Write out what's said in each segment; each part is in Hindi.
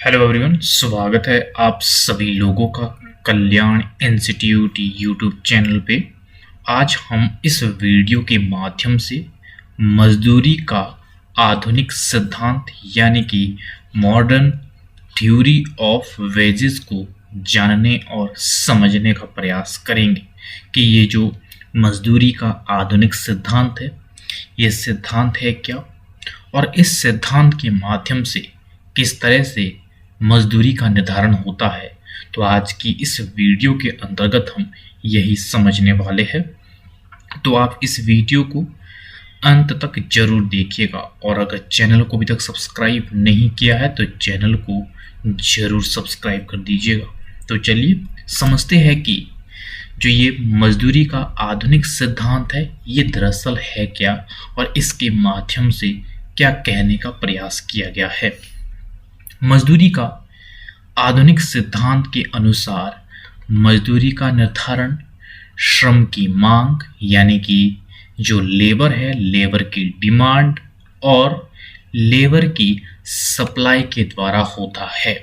हेलो एवरीवन, स्वागत है आप सभी लोगों का कल्याण इंस्टीट्यूट यूट्यूब चैनल पे। आज हम इस वीडियो के माध्यम से मजदूरी का आधुनिक सिद्धांत यानी कि मॉडर्न थ्योरी ऑफ वेजेस को जानने और समझने का प्रयास करेंगे कि ये जो मजदूरी का आधुनिक सिद्धांत है, ये सिद्धांत है क्या और इस सिद्धांत के माध्यम से किस तरह से मजदूरी का निर्धारण होता है। तो आज की इस वीडियो के अंतर्गत हम यही समझने वाले हैं। तो आप इस वीडियो को अंत तक जरूर देखिएगा और अगर चैनल को अभी तक सब्सक्राइब नहीं किया है तो चैनल को जरूर सब्सक्राइब कर दीजिएगा। तो चलिए समझते हैं कि जो ये मजदूरी का आधुनिक सिद्धांत है ये दरअसल है क्या और इसके माध्यम से क्या कहने का प्रयास किया गया है। मजदूरी का आधुनिक सिद्धांत के अनुसार मजदूरी का निर्धारण श्रम की मांग यानी कि जो लेबर है, लेबर की डिमांड और लेबर की सप्लाई के द्वारा होता है।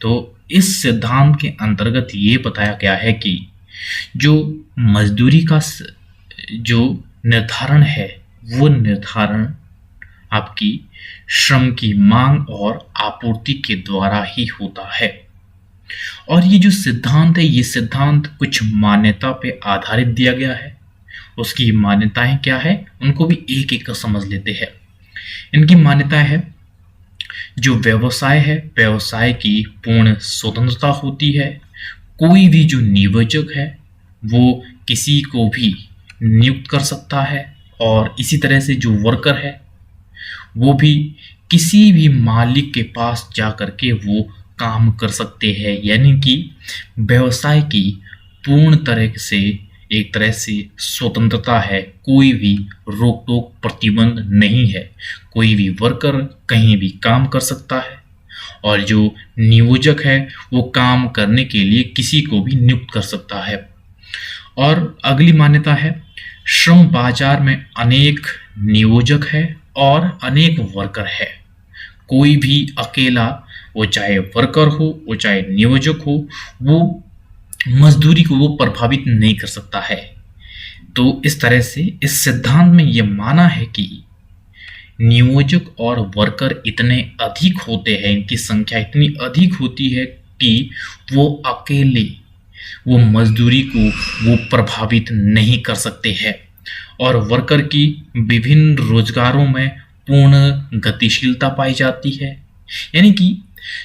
तो इस सिद्धांत के अंतर्गत ये बताया गया है कि जो मजदूरी का जो निर्धारण है वो निर्धारण आपकी श्रम की मांग और आपूर्ति के द्वारा ही होता है। और ये जो सिद्धांत है ये सिद्धांत कुछ मान्यता पे आधारित दिया गया है। उसकी मान्यताएं क्या है उनको भी एक एक का समझ लेते हैं। इनकी मान्यता है जो व्यवसाय है, व्यवसाय की पूर्ण स्वतंत्रता होती है। कोई भी जो नियोजक है वो किसी को भी नियुक्त कर सकता है और इसी तरह से जो वर्कर है वो भी किसी भी मालिक के पास जा कर के वो काम कर सकते हैं। यानी कि व्यवसाय की पूर्ण तरह से एक तरह से स्वतंत्रता है, कोई भी रोक टोक प्रतिबंध नहीं है। कोई भी वर्कर कहीं भी काम कर सकता है और जो नियोजक है वो काम करने के लिए किसी को भी नियुक्त कर सकता है। और अगली मान्यता है श्रम बाजार में अनेक नियोजक है और अनेक वर्कर है। कोई भी अकेला, वो चाहे वर्कर हो वो चाहे नियोजक हो, वो मजदूरी को वो प्रभावित नहीं कर सकता है। तो इस तरह से इस सिद्धांत में ये माना है कि नियोजक और वर्कर इतने अधिक होते हैं, इनकी संख्या इतनी अधिक होती है कि वो अकेले वो मजदूरी को वो प्रभावित नहीं कर सकते हैं। और वर्कर की विभिन्न रोजगारों में पूर्ण गतिशीलता पाई जाती है। यानी कि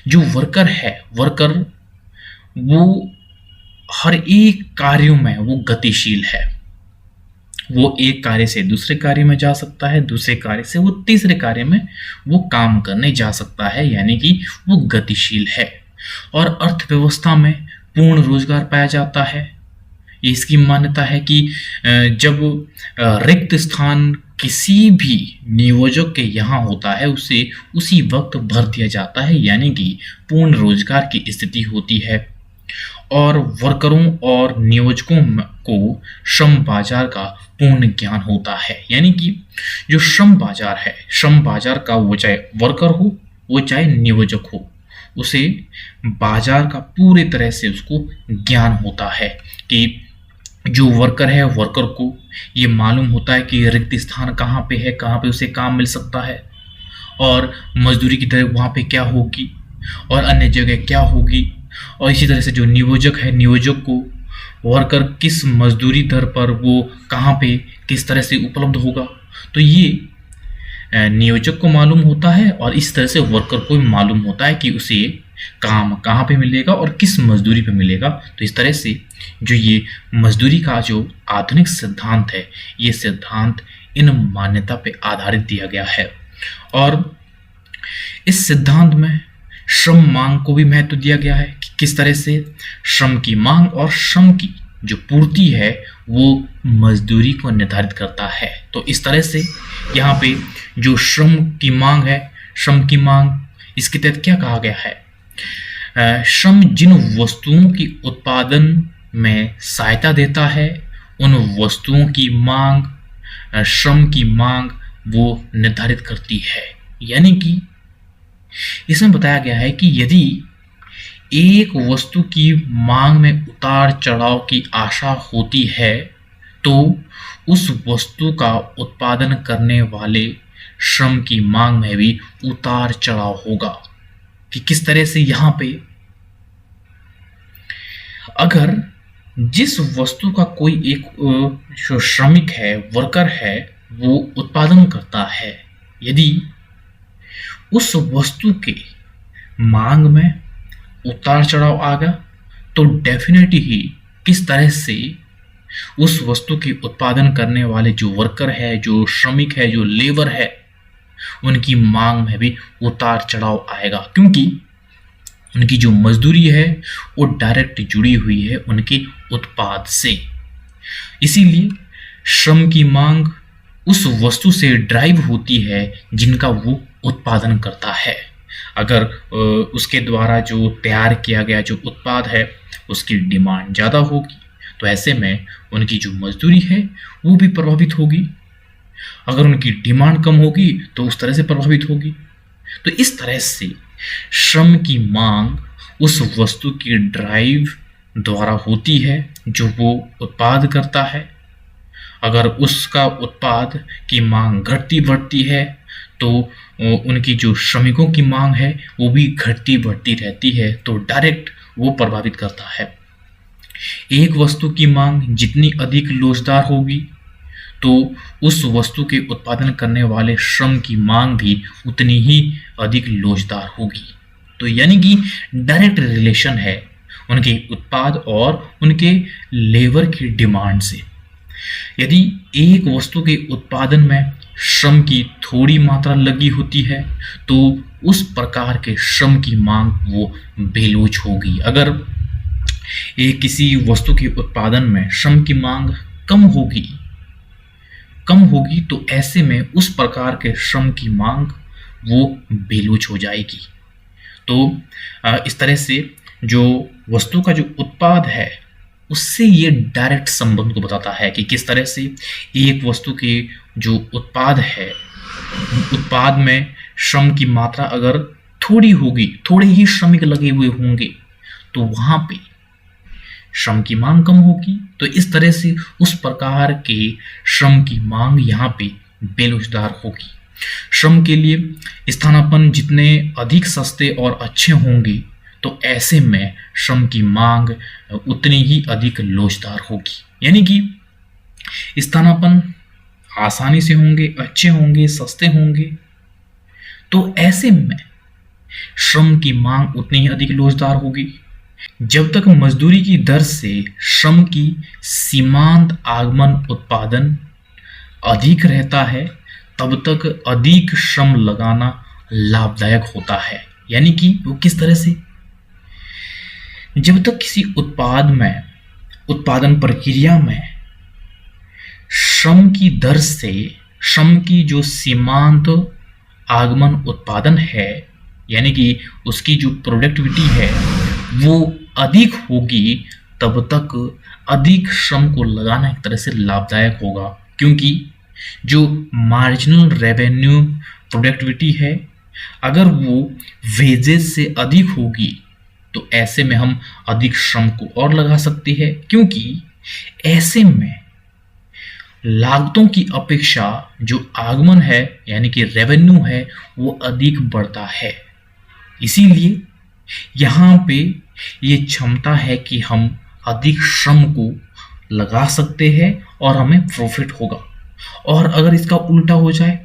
जो वर्कर है, वर्कर वो हर एक कार्यों में वो गतिशील है। वो एक कार्य से दूसरे कार्य में जा सकता है, दूसरे कार्य से वो तीसरे कार्य में वो काम करने जा सकता है, यानी कि वो गतिशील है। और अर्थव्यवस्था में पूर्ण रोजगार पाया जाता है। इसकी मान्यता है कि जब रिक्त स्थान किसी भी नियोजक के यहाँ होता है उसे उसी वक्त भर दिया जाता है, यानी कि पूर्ण रोजगार की स्थिति होती है। और वर्करों और नियोजकों को श्रम बाजार का पूर्ण ज्ञान होता है। यानी कि जो श्रम बाजार है, श्रम बाजार का वो चाहे वर्कर हो वो चाहे नियोजक हो, उसे बाजार का पूरे तरह से उसको ज्ञान होता है कि जो वर्कर है, वर्कर को ये मालूम होता है कि रिक्त स्थान कहाँ पे है, कहाँ पे उसे काम मिल सकता है और मजदूरी की तरह वहाँ पे क्या होगी और अन्य जगह क्या होगी। और इसी तरह से जो नियोजक है, नियोजक को वर्कर किस मजदूरी दर पर वो कहाँ पे किस तरह से उपलब्ध होगा, तो ये नियोजक को मालूम होता है और इस तरह से वर्कर को मालूम होता है कि उसे काम कहाँ पे मिलेगा और किस मजदूरी पे मिलेगा। तो इस तरह से जो ये मजदूरी का जो आधुनिक सिद्धांत है ये सिद्धांत इन मान्यता पे आधारित दिया गया है। और इस सिद्धांत में श्रम मांग को भी महत्व दिया गया है कि किस तरह से श्रम की मांग और श्रम की जो पूर्ति है वो मजदूरी को निर्धारित करता है। तो इस तरह से यहाँ पे जो श्रम की मांग है, श्रम की मांग इसके तहत क्या कहा गया है, श्रम जिन वस्तुओं की उत्पादन में सहायता देता है उन वस्तुओं की मांग, श्रम की मांग वो निर्धारित करती है। यानी कि इसमें बताया गया है कि यदि एक वस्तु की मांग में उतार चढ़ाव की आशा होती है तो उस वस्तु का उत्पादन करने वाले श्रम की मांग में भी उतार चढ़ाव होगा। कि किस तरह से यहाँ पे अगर जिस वस्तु का कोई एक जो श्रमिक है, वर्कर है, वो उत्पादन करता है, यदि उस वस्तु के मांग में उतार चढ़ाव आ गया तो डेफिनेटली ही किस तरह से उस वस्तु के उत्पादन करने वाले जो वर्कर है, जो श्रमिक है, जो लेबर है, उनकी मांग में भी उतार चढ़ाव आएगा, क्योंकि उनकी जो मजदूरी है वो डायरेक्ट जुड़ी हुई है उनके उत्पाद से। इसीलिए श्रम की मांग उस वस्तु से ड्राइव होती है जिनका वो उत्पादन करता है। अगर उसके द्वारा जो तैयार किया गया जो उत्पाद है उसकी डिमांड ज़्यादा होगी तो ऐसे में उनकी जो मजदूरी है वो भी प्रभावित होगी। अगर उनकी डिमांड कम होगी तो उस तरह से प्रभावित होगी। तो इस तरह से श्रम की मांग उस वस्तु की ड्राइव द्वारा होती है जो वो उत्पाद करता है। अगर उसका उत्पाद की मांग घटती बढ़ती है तो उनकी जो श्रमिकों की मांग है वो भी घटती बढ़ती रहती है, तो डायरेक्ट वो प्रभावित करता है। एक वस्तु की मांग जितनी अधिक लोचदार होगी तो उस वस्तु के उत्पादन करने वाले श्रम की मांग भी उतनी ही अधिक लोचदार होगी। तो यानी कि डायरेक्ट रिलेशन है उनके उत्पाद और उनके लेबर की डिमांड से। यदि एक वस्तु के उत्पादन में श्रम की थोड़ी मात्रा लगी होती है तो उस प्रकार के श्रम की मांग वो बेलोच होगी। अगर एक किसी वस्तु के उत्पादन में श्रम की मांग कम होगी तो ऐसे में उस प्रकार के श्रम की मांग वो बेलोच हो जाएगी। तो इस तरह से जो वस्तु का जो उत्पाद है उससे ये डायरेक्ट संबंध को बताता है कि किस तरह से एक वस्तु के जो उत्पाद है, उत्पाद में श्रम की मात्रा अगर थोड़ी होगी, थोड़े ही श्रमिक लगे हुए होंगे तो वहाँ पे श्रम की मांग कम होगी। तो इस तरह से उस प्रकार के श्रम की मांग यहाँ पे बेलोचदार होगी। श्रम के लिए स्थानापन्न जितने अधिक सस्ते और अच्छे होंगे तो ऐसे में श्रम की मांग उतनी ही अधिक लोचदार होगी। यानी कि स्थानापन्न आसानी से होंगे, अच्छे होंगे, सस्ते होंगे, तो ऐसे में श्रम की मांग उतनी ही अधिक लोचदार होगी। जब तक मजदूरी की दर से श्रम की सीमांत आगमन उत्पादन अधिक रहता है तब तक अधिक श्रम लगाना लाभदायक होता है। यानी कि वो किस तरह से, जब तक किसी उत्पाद में, उत्पादन प्रक्रिया में श्रम की दर से श्रम की जो सीमांत आगमन उत्पादन है, यानी कि उसकी जो प्रोडक्टिविटी है वो अधिक होगी, तब तक अधिक श्रम को लगाना एक तरह से लाभदायक होगा। क्योंकि जो मार्जिनल रेवेन्यू प्रोडक्टिविटी है अगर वो वेजेस से अधिक होगी तो ऐसे में हम अधिक श्रम को और लगा सकते हैं, क्योंकि ऐसे में लागतों की अपेक्षा जो आगमन है यानी कि रेवेन्यू है वो अधिक बढ़ता है। इसीलिए यहाँ पे ये क्षमता है कि हम अधिक श्रम को लगा सकते हैं और हमें प्रॉफिट होगा। और अगर इसका उल्टा हो जाए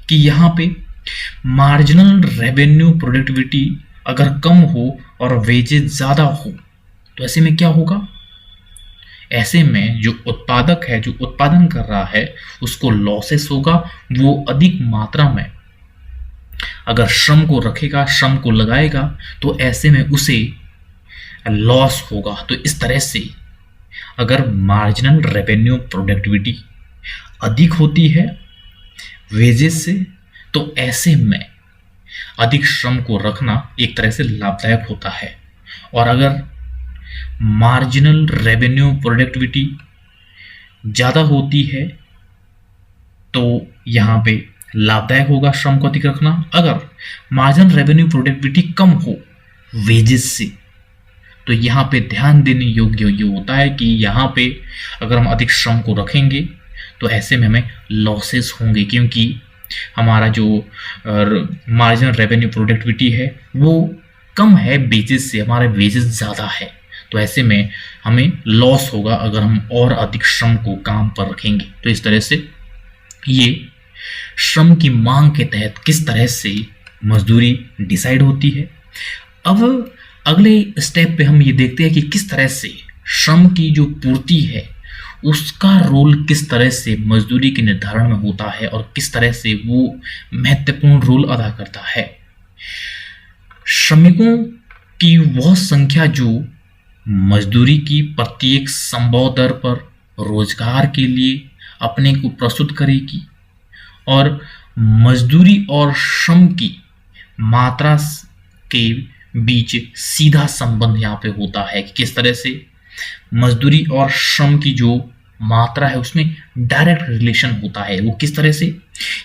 कि यहाँ पे मार्जिनल रेवेन्यू प्रोडक्टिविटी अगर कम हो और वेजेस ज़्यादा हो तो ऐसे में क्या होगा, ऐसे में जो उत्पादक है, जो उत्पादन कर रहा है, उसको लॉसेस होगा। वो अधिक मात्रा में अगर श्रम को रखेगा, श्रम को लगाएगा तो ऐसे में उसे लॉस होगा। तो इस तरह से अगर मार्जिनल रेवेन्यू प्रोडक्टिविटी अधिक होती है वेजेस से तो ऐसे में अधिक श्रम को रखना एक तरह से लाभदायक होता है। और अगर मार्जिनल रेवेन्यू प्रोडक्टिविटी ज़्यादा होती है तो यहाँ पे लाभदायक होगा श्रम को अधिक रखना। अगर मार्जिनल रेवेन्यू प्रोडक्टिविटी कम हो वेजेस से, तो यहाँ पे ध्यान देने योग्य ये होता है कि यहाँ पे अगर हम अधिक श्रम को रखेंगे तो ऐसे में हमें लॉसेस होंगे, क्योंकि हमारा जो मार्जिनल रेवेन्यू प्रोडक्टिविटी है वो कम है वेजेस से, हमारे वेजेस ज़्यादा है। तो ऐसे में हमें लॉस होगा अगर हम और अधिक श्रम को काम पर रखेंगे। तो इस तरह से ये श्रम की मांग के तहत किस तरह से मजदूरी डिसाइड होती है। अब अगले स्टेप पे हम ये देखते हैं कि किस तरह से श्रम की जो पूर्ति है उसका रोल किस तरह से मजदूरी के निर्धारण में होता है और किस तरह से वो महत्वपूर्ण रोल अदा करता है। श्रमिकों की वह संख्या जो मजदूरी की प्रत्येक संभव दर पर रोजगार के लिए अपने को प्रस्तुत करेगी, और मजदूरी और श्रम की मात्रा के बीच सीधा संबंध यहाँ पे होता है कि किस तरह से मजदूरी और श्रम की जो मात्रा है उसमें डायरेक्ट रिलेशन होता है। वो किस तरह से,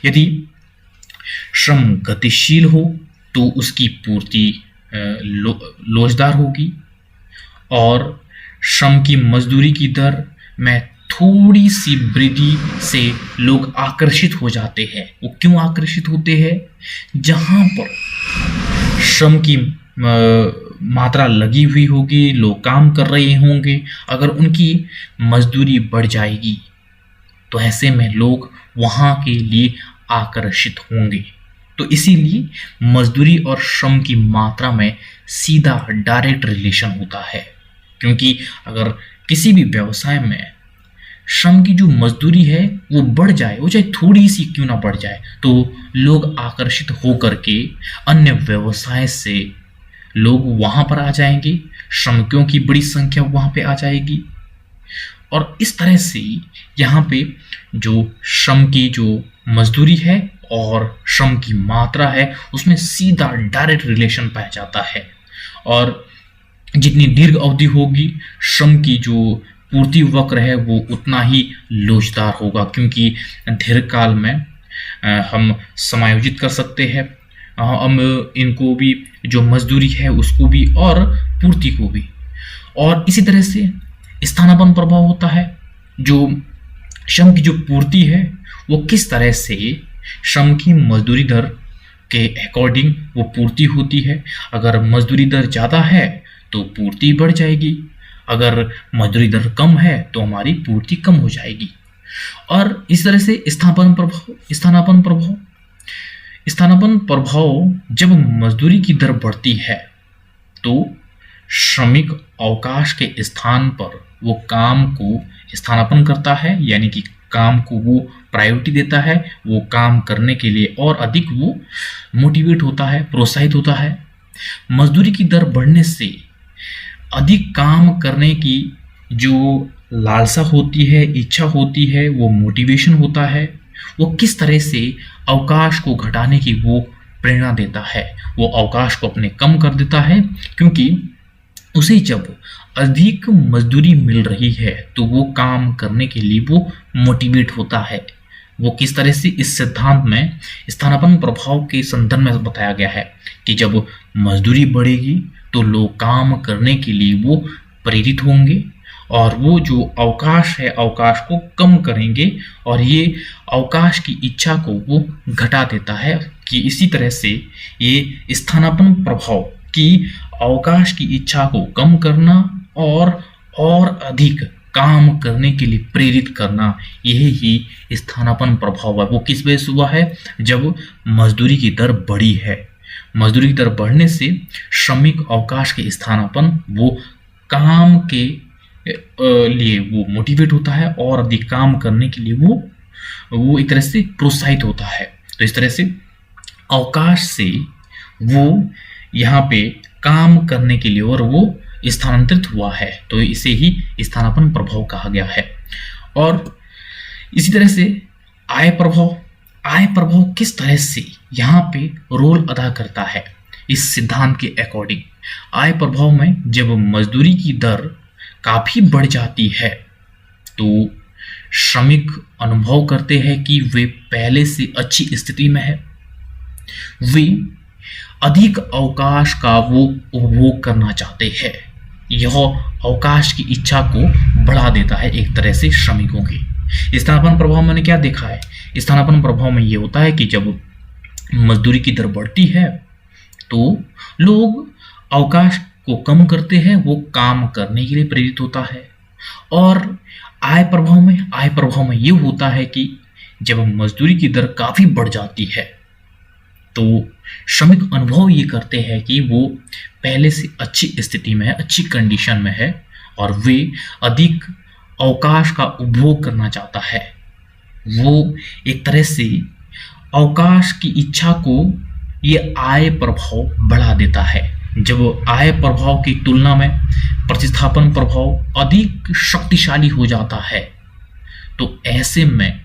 यदि श्रम गतिशील हो तो उसकी पूर्ति लोचदार होगी, और श्रम की मजदूरी की दर में थोड़ी सी वृद्धि से लोग आकर्षित हो जाते हैं। वो क्यों आकर्षित होते हैं? जहां पर श्रम की मात्रा लगी हुई होगी, लोग काम कर रहे होंगे, अगर उनकी मजदूरी बढ़ जाएगी तो ऐसे में लोग वहां के लिए आकर्षित होंगे। तो इसीलिए मजदूरी और श्रम की मात्रा में सीधा डायरेक्ट रिलेशन होता है, क्योंकि अगर किसी भी व्यवसाय में श्रम की जो मजदूरी है वो बढ़ जाए, वो चाहे थोड़ी सी क्यों ना बढ़ जाए, तो लोग आकर्षित होकर के अन्य व्यवसाय से लोग वहां पर आ जाएंगे, श्रमिकों की बड़ी संख्या वहां पे आ जाएगी, और इस तरह से यहाँ पे जो श्रम की जो मजदूरी है और श्रम की मात्रा है उसमें सीधा डायरेक्ट रिलेशन पाया जाता है। और जितनी दीर्घ अवधि होगी श्रम की जो पूर्ति वक्र है वो उतना ही लोचदार होगा, क्योंकि दीर्घकाल में हम समायोजित कर सकते हैं हम इनको भी, जो मजदूरी है उसको भी और पूर्ति को भी। और इसी तरह से स्थानापन्न प्रभाव होता है, जो श्रम की जो पूर्ति है वो किस तरह से श्रम की मजदूरी दर के अकॉर्डिंग वो पूर्ति होती है। अगर मजदूरी दर ज़्यादा है तो पूर्ति बढ़ जाएगी, अगर मजदूरी दर कम है तो हमारी पूर्ति कम हो जाएगी। और इस तरह से स्थानापन्न प्रभाव जब मजदूरी की दर बढ़ती है तो श्रमिक अवकाश के स्थान पर वो काम को स्थानापन्न करता है, यानी कि काम को वो प्रायोरिटी देता है, वो काम करने के लिए और अधिक वो मोटिवेट होता है, प्रोत्साहित होता है। मजदूरी की दर बढ़ने से अधिक काम करने की जो लालसा होती है, इच्छा होती है, वो मोटिवेशन होता है, वो किस तरह से अवकाश को घटाने की वो प्रेरणा देता है, वो अवकाश को अपने कम कर देता है, क्योंकि उसे जब अधिक मजदूरी मिल रही है तो वो काम करने के लिए वो मोटिवेट होता है। वो किस तरह से, इस सिद्धांत में स्थानापन्न प्रभाव के संदर्भ में बताया गया है कि जब मजदूरी बढ़ेगी तो लोग काम करने के लिए वो प्रेरित होंगे, और वो जो अवकाश है अवकाश को कम करेंगे, और ये अवकाश की इच्छा को वो घटा देता है। कि इसी तरह से ये स्थानापन्न प्रभाव की अवकाश की इच्छा को कम करना और अधिक काम करने के लिए प्रेरित करना, यही ही स्थानापन्न प्रभाव है। वो किस वजह से हुआ है? जब मजदूरी की दर बढ़ी है। मजदूरी की दर बढ़ने से श्रमिक अवकाश के स्थानापन्न वो काम के लिए वो मोटिवेट होता है और अधिक काम करने के लिए वो एक तरह से प्रोत्साहित होता है। तो इस तरह से अवकाश से वो यहाँ पे काम करने के लिए और वो स्थानांतरित हुआ है, तो इसे ही स्थानापन्न प्रभाव कहा गया है। और इसी तरह से आय प्रभाव किस तरह से यहाँ पे रोल अदा करता है इस सिद्धांत के अकॉर्डिंग। आय प्रभाव में जब मजदूरी की दर काफी बढ़ जाती है तो श्रमिक अनुभव करते हैं कि वे पहले से अच्छी स्थिति में है। वे अधिक अवकाश का वो उपभोग करना चाहते हैं। यह अवकाश की इच्छा को बढ़ा देता है एक तरह से श्रमिकों की। स्थानापन्न प्रभाव मैंने क्या देखा है? स्थानापन्न प्रभाव में ये होता है कि जब मजदूरी की दर बढ़ती है तो लोग अवकाश को कम करते हैं, वो काम करने के लिए प्रेरित होता है। और आय प्रभाव में ये होता है कि जब मजदूरी की दर काफी बढ़ जाती है तो श्रमिक अनुभव ये करते हैं कि वो पहले से अच्छी स्थिति में है, अच्छी कंडीशन में है और वे अधिक अवकाश का उपभोग करना चाहता है। वो एक तरह से अवकाश की इच्छा को ये आय प्रभाव बढ़ा देता है। जब आय प्रभाव की तुलना में प्रतिस्थापन प्रभाव अधिक शक्तिशाली हो जाता है तो ऐसे में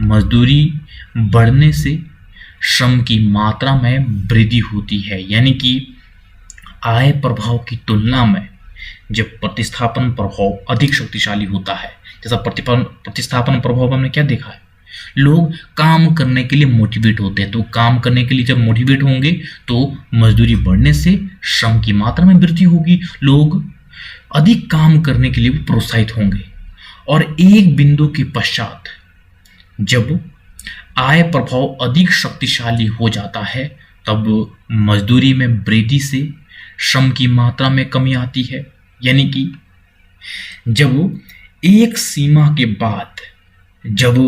मजदूरी बढ़ने से श्रम की मात्रा में वृद्धि होती है। यानी कि आय प्रभाव की तुलना में जब प्रतिस्थापन प्रभाव अधिक शक्तिशाली होता है, जैसा प्रतिस्थापन प्रभाव हमने क्या देखा है, लोग काम करने के लिए मोटिवेट होते हैं। तो काम करने के लिए जब मोटिवेट होंगे तो मजदूरी बढ़ने से श्रम की मात्रा में वृद्धि होगी, लोग अधिक काम करने के लिए प्रोत्साहित होंगे। और एक बिंदु के पश्चात जब आय प्रभाव अधिक शक्तिशाली हो जाता है तब मजदूरी में वृद्धि से श्रम की मात्रा में कमी आती है। यानी कि जब एक सीमा के बाद जब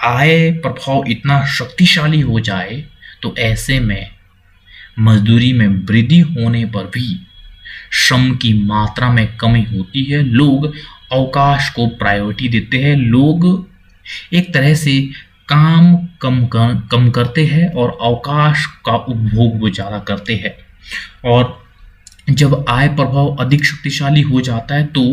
आय प्रभाव इतना शक्तिशाली हो जाए तो ऐसे में मजदूरी में वृद्धि होने पर भी श्रम की मात्रा में कमी होती है। लोग अवकाश को प्रायोरिटी देते हैं, लोग एक तरह से काम कम करते हैं और अवकाश का उपभोग वो ज़्यादा करते हैं। और जब आय प्रभाव अधिक शक्तिशाली हो जाता है तो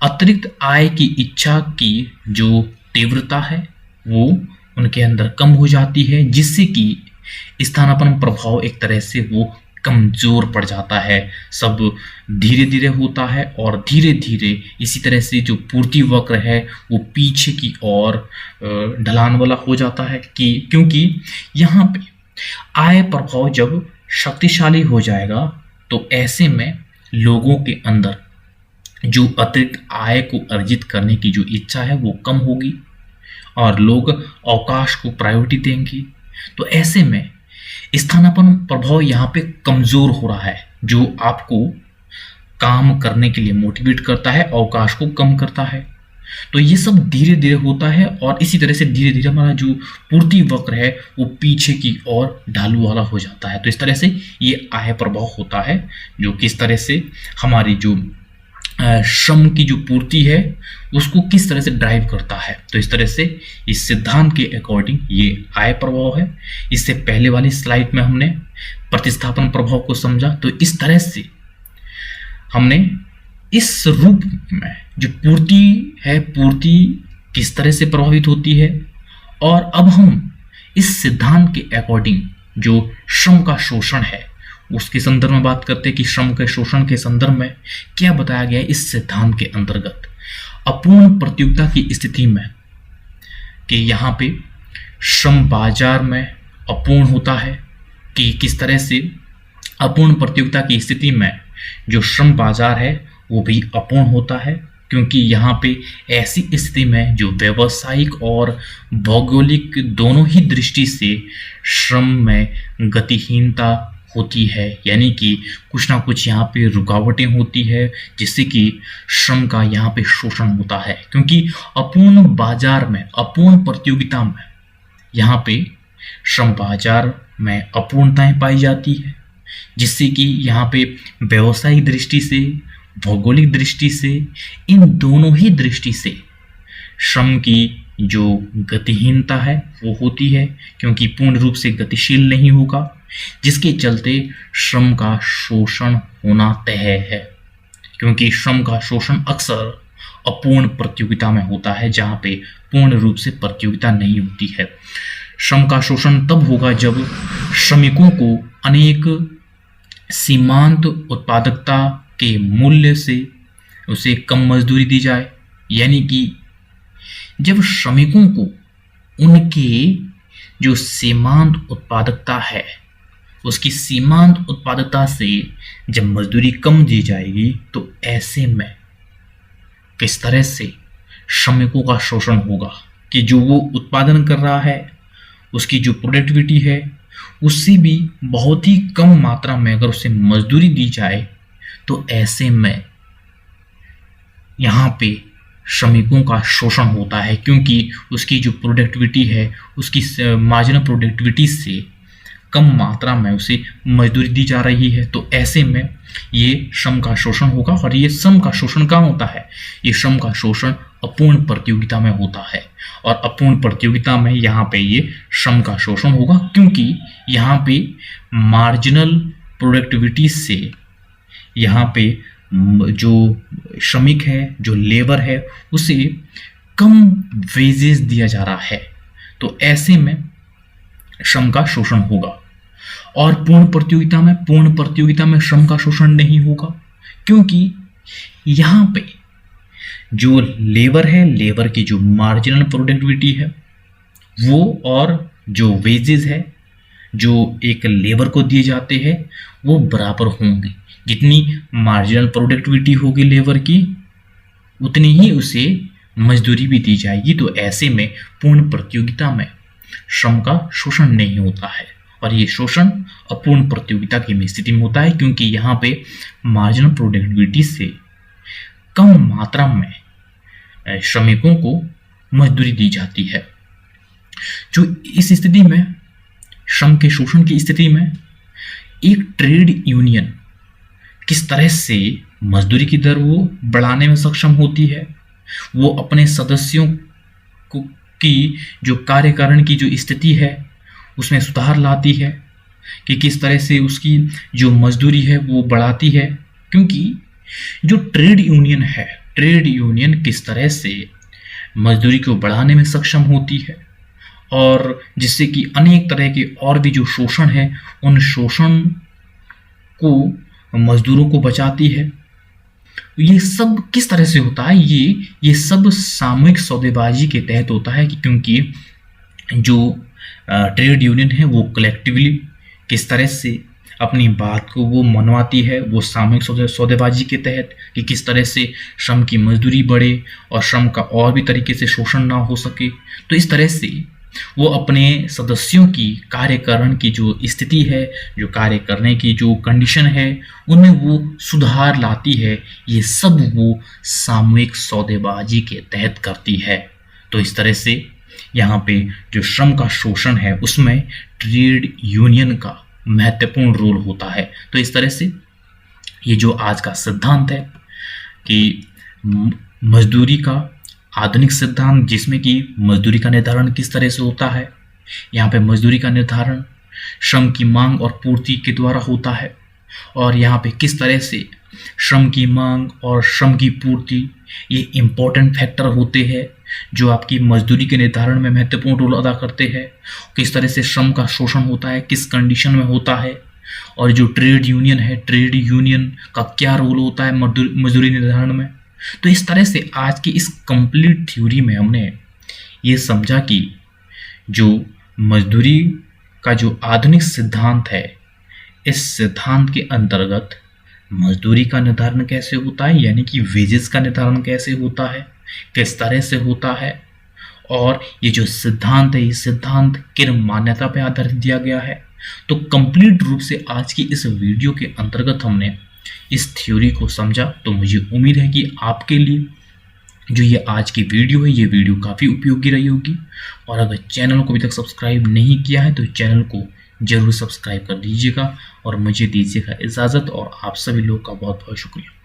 अतिरिक्त आय की इच्छा की जो तीव्रता है वो उनके अंदर कम हो जाती है, जिससे कि स्थानापन्न प्रभाव एक तरह से वो कमजोर पड़ जाता है। सब धीरे धीरे होता है और धीरे धीरे इसी तरह से जो पूर्ति वक्र है वो पीछे की ओर ढलान वाला हो जाता है कि क्योंकि यहाँ पे आय प्रभाव जब शक्तिशाली हो जाएगा तो ऐसे में लोगों के अंदर जो अतिरिक्त आय को अर्जित करने की जो इच्छा है वो कम होगी और लोग अवकाश को प्रायोरिटी देंगे। तो ऐसे में स्थानापन्न प्रभाव यहाँ पे कमजोर हो रहा है, जो आपको काम करने के लिए मोटिवेट करता है, अवकाश को कम करता है। तो ये सब धीरे धीरे होता है और इसी तरह से धीरे धीरे हमारा जो पूर्ति वक्र है वो पीछे की ओर ढालू वाला हो जाता है। तो इस तरह से ये आय प्रभाव होता है जो किस तरह से हमारी जो श्रम की जो पूर्ति है उसको किस तरह से ड्राइव करता है। तो इस तरह से इस सिद्धांत के अकॉर्डिंग ये आय प्रभाव है। इससे पहले वाली स्लाइड में हमने प्रतिस्थापन प्रभाव को समझा। तो इस तरह से हमने इस रूप में जो पूर्ति है, पूर्ति किस तरह से प्रभावित होती है, और अब हम इस सिद्धांत के अकॉर्डिंग जो श्रम का शोषण है उसके संदर्भ में बात करते हैं कि श्रम के शोषण के संदर्भ में क्या बताया गया है इस सिद्धांत के अंतर्गत। अपूर्ण प्रतियोगिता की स्थिति में कि यहाँ पे श्रम बाजार में अपूर्ण होता है कि किस तरह से अपूर्ण प्रतियोगिता की स्थिति में जो श्रम बाजार है वो भी अपूर्ण होता है, क्योंकि यहाँ पे ऐसी स्थिति में जो व्यावसायिक और भौगोलिक दोनों ही दृष्टि से श्रम में गतिहीनता होती है। यानी कि कुछ ना कुछ यहाँ पे रुकावटें होती है जिससे कि श्रम का यहाँ पे शोषण होता है, क्योंकि अपूर्ण बाजार में, अपूर्ण प्रतियोगिता में यहाँ पे श्रम बाजार में अपूर्णताएं पाई जाती है, जिससे कि यहाँ पे व्यावसायिक दृष्टि से, भौगोलिक दृष्टि से, इन दोनों ही दृष्टि से श्रम की जो गतिहीनता है वो होती है, क्योंकि पूर्ण रूप से गतिशील नहीं होगा, जिसके चलते श्रम का शोषण होना तय है। क्योंकि श्रम का शोषण अक्सर अपूर्ण प्रतियोगिता में होता है जहाँ पे पूर्ण रूप से प्रतियोगिता नहीं होती है। श्रम का शोषण तब होगा जब श्रमिकों को अनेक सीमांत उत्पादकता के मूल्य से उसे कम मजदूरी दी जाए। यानी कि जब श्रमिकों को उनके जो सीमांत उत्पादकता है उसकी सीमांत उत्पादकता से जब मजदूरी कम दी जाएगी तो ऐसे में किस तरह से श्रमिकों का शोषण होगा कि जो वो उत्पादन कर रहा है उसकी जो प्रोडक्टिविटी है उससे भी बहुत ही कम मात्रा में अगर उसे मजदूरी दी जाए तो ऐसे में यहाँ पे श्रमिकों का शोषण होता है, क्योंकि उसकी जो प्रोडक्टिविटी है उसकी मार्जिनल प्रोडक्टिविटी से कम मात्रा में उसे मजदूरी दी जा रही है। तो ऐसे में ये श्रम का शोषण होगा। और ये श्रम का शोषण कहाँ होता है? ये श्रम का शोषण अपूर्ण प्रतियोगिता में होता है, और अपूर्ण प्रतियोगिता में यहाँ पे ये श्रम का शोषण होगा, क्योंकि यहाँ पे मार्जिनल प्रोडक्टिविटी से यहाँ पे जो श्रमिक है, जो लेबर है, उसे कम वेजेस दिया जा रहा है। तो ऐसे में श्रम का शोषण होगा। और पूर्ण प्रतियोगिता में श्रम का शोषण नहीं होगा, क्योंकि यहाँ पे जो लेबर है, लेबर की जो मार्जिनल प्रोडक्टिविटी है वो और जो वेजेस है जो एक लेबर को दिए जाते हैं वो बराबर होंगे। जितनी मार्जिनल प्रोडक्टिविटी होगी लेबर की उतनी ही उसे मजदूरी भी दी जाएगी। तो ऐसे में पूर्ण प्रतियोगिता में श्रम का शोषण नहीं होता है, और ये शोषण अपूर्ण प्रतियोगिता की स्थिति में होता है, क्योंकि यहाँ पे मार्जिनल प्रोडक्टिविटी से कम मात्रा में श्रमिकों को मजदूरी दी जाती है। जो इस स्थिति में, श्रम के शोषण की स्थिति में, एक ट्रेड यूनियन किस तरह से मजदूरी की दर वो बढ़ाने में सक्षम होती है, वो अपने सदस्यों की जो कार्यकारण की जो स्थिति है उसमें सुधार लाती है, कि किस तरह से उसकी जो मजदूरी है वो बढ़ाती है। क्योंकि जो ट्रेड यूनियन है, ट्रेड यूनियन किस तरह से मजदूरी को बढ़ाने में सक्षम होती है, और जिससे कि अनेक तरह के और भी जो शोषण है उन शोषण को मजदूरों को बचाती है। ये सब किस तरह से होता है? ये सब सामूहिक सौदेबाजी के तहत होता है, क्योंकि जो ट्रेड यूनियन है वो कलेक्टिवली किस तरह से अपनी बात को वो मनवाती है, वो सामूहिक सौदेबाजी के तहत, कि किस तरह से श्रम की मजदूरी बढ़े और श्रम का और भी तरीके से शोषण ना हो सके। तो इस तरह से वो अपने सदस्यों की कार्यकरण की जो स्थिति है, जो कार्य करने की जो कंडीशन है, उनमें वो सुधार लाती है। ये सब वो सामूहिक सौदेबाजी के तहत करती है। तो इस तरह से यहाँ पे जो श्रम का शोषण है उसमें ट्रेड यूनियन का महत्वपूर्ण रोल होता है। तो इस तरह से ये जो आज का सिद्धांत है कि मजदूरी का आधुनिक सिद्धांत, जिसमें कि मजदूरी का निर्धारण किस तरह से होता है, यहाँ पे मजदूरी का निर्धारण श्रम की मांग और पूर्ति के द्वारा होता है, और यहाँ पे किस तरह से श्रम की मांग और श्रम की पूर्ति ये इम्पोर्टेंट फैक्टर होते हैं जो आपकी मजदूरी के निर्धारण में महत्वपूर्ण रोल अदा करते हैं। किस तरह से श्रम का शोषण होता है, किस कंडीशन में होता है, और जो ट्रेड यूनियन है, ट्रेड यूनियन का क्या रोल होता है मजदूरी निर्धारण में। तो इस तरह से आज की इस कंप्लीट थ्योरी में हमने ये समझा कि जो मजदूरी का जो आधुनिक सिद्धांत है, इस सिद्धांत के अंतर्गत मजदूरी का निर्धारण कैसे होता है, यानी कि वेजेस का निर्धारण कैसे होता है, किस तरह से होता है, और ये जो सिद्धांत है, ये सिद्धांत किन मान्यता पर आधारित दिया गया है। तो कंप्लीट रूप से आज की इस वीडियो के अंतर्गत हमने इस थ्योरी को समझा। तो मुझे उम्मीद है कि आपके लिए जो ये आज की वीडियो है, ये वीडियो काफ़ी उपयोगी रही होगी। और अगर चैनल को अभी तक सब्सक्राइब नहीं किया है तो चैनल को जरूर सब्सक्राइब कर दीजिएगा, और मुझे दीजिएगा इजाज़त। और आप सभी लोग का बहुत बहुत शुक्रिया।